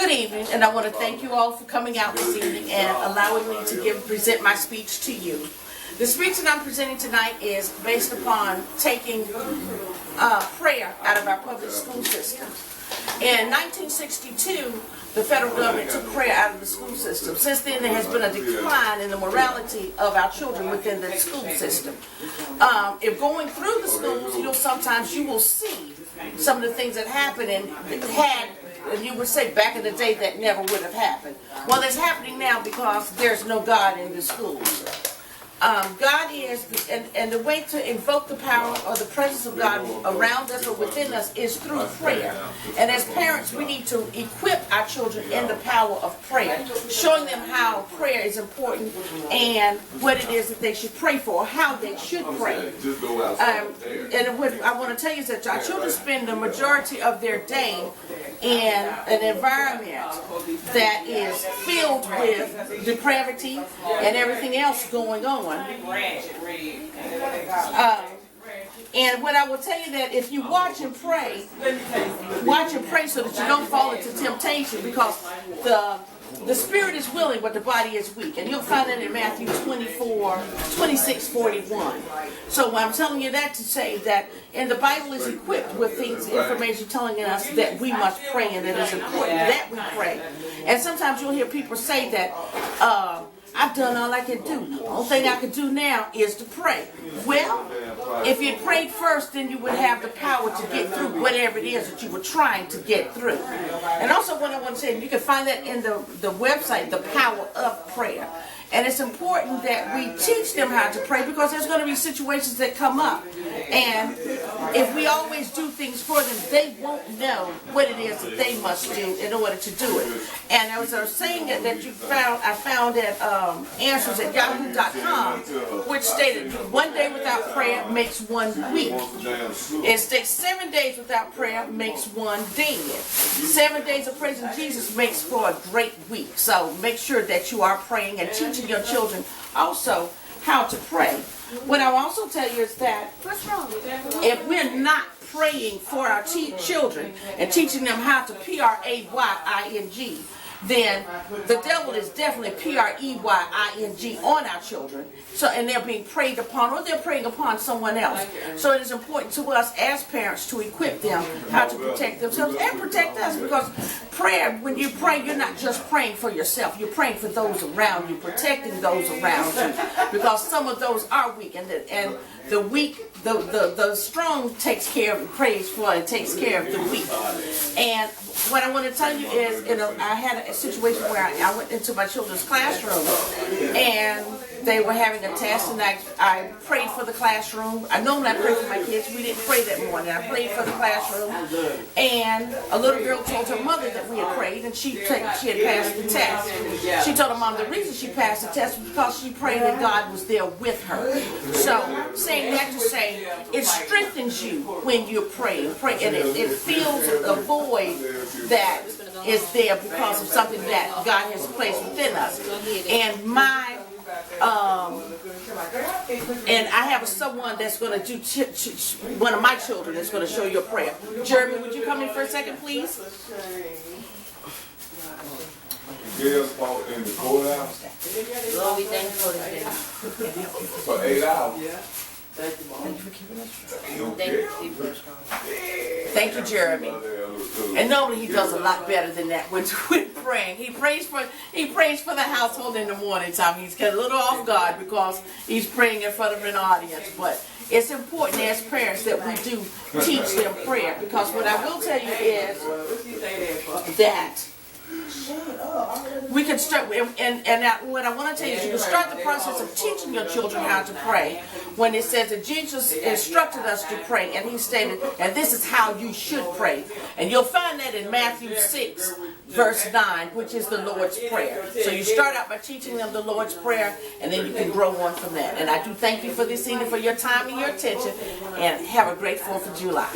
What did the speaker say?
Good evening, and I want to thank you all for coming out this evening and allowing me to present my speech to you. The speech that I'm presenting tonight is based upon taking prayer out of our public school system. In 1962, the federal government took prayer out of the school system. Since then, there has been a decline in the morality of our children within the school system. If going through the schools, sometimes you will see some of the things that happen and you would say back in the day that never would have happened. Well, it's happening now because there's no God in the schools. God is, and the way to invoke the power or the presence of God around us or within us is through prayer. And as parents, we need to equip our children in the power of prayer, showing them how prayer is important and what it is that they should pray for, how they should pray. And what I want to tell you is that our children spend the majority of their day in an environment that is filled with depravity and everything else going on. And what I will tell you that if you watch and pray so that you don't fall into temptation, because the spirit is willing, but the body is weak. And you'll find that in Matthew 26:41. So I'm telling you that to say that, and the Bible is equipped with things, information telling us that we must pray and that it's important that we pray. And sometimes you'll hear people say that, I've done all I can do. The only thing I can do now is to pray. Well, if you prayed first, then you would have the power to get through whatever it is that you were trying to get through. And also what I want to say, you can find that in the website, The Power of Prayer. And it's important that we teach them how to pray, because there's going to be situations that come up. And if we always do things for them, they won't know what it is that they must do in order to do it. And as I was saying that I found at answers@yahoo.com, which stated 1 day without prayer makes 1 week. It states 7 days without prayer makes 1 dead. 7 days of praising Jesus makes for a great week. So make sure that you are praying and teaching your children also how to pray. What I'll also tell you is that if we're not praying for our children and teaching them how to PRAYING, then the devil is definitely PREYING on our children. So, and they're being preyed upon, or they're preying upon someone else. So it is important to us as parents to equip them how to protect themselves and protect us, because prayer, when you pray, you're not just praying for yourself. You're praying for those around you, protecting those around you, because some of those are weak, and the weak, the strong takes care of and prays for and takes care of the weak. And what I want to tell you is, I had a situation where I went into my children's classroom and they were having a test, and I prayed for the classroom. I normally pray for my kids. We didn't pray that morning. I prayed for the classroom, and a little girl told her mother that we had prayed, and she had passed the test. She told her mom the reason she passed the test was because she prayed and God was there with her. So saying that to say, it strengthens you when you pray, and it fills a void that is there because of something that God has placed within us. And I have someone that's going to do, one of my children that's going to show you a prayer. Jeremy, would you come in for a second, please? Girls fought in the courthouse. Lord, we thank you for this day. For 8 hours. Thank you for keeping us. Thank you, Jeremy. And normally he does a lot better than that when praying. He prays for the household in the morning time. He's got a little off guard because he's praying in front of an audience. But it's important as parents that we do teach them prayer, because what I will tell you is that we can start, and what I want to tell you is you can start the process of teaching your children how to pray when it says that Jesus instructed us to pray, and he stated, and this is how you should pray. And you'll find that in Matthew 6, verse 9, which is the Lord's Prayer. So you start out by teaching them the Lord's Prayer, and then you can grow on from that. And I do thank you for this evening, for your time and your attention, and have a great 4th of July.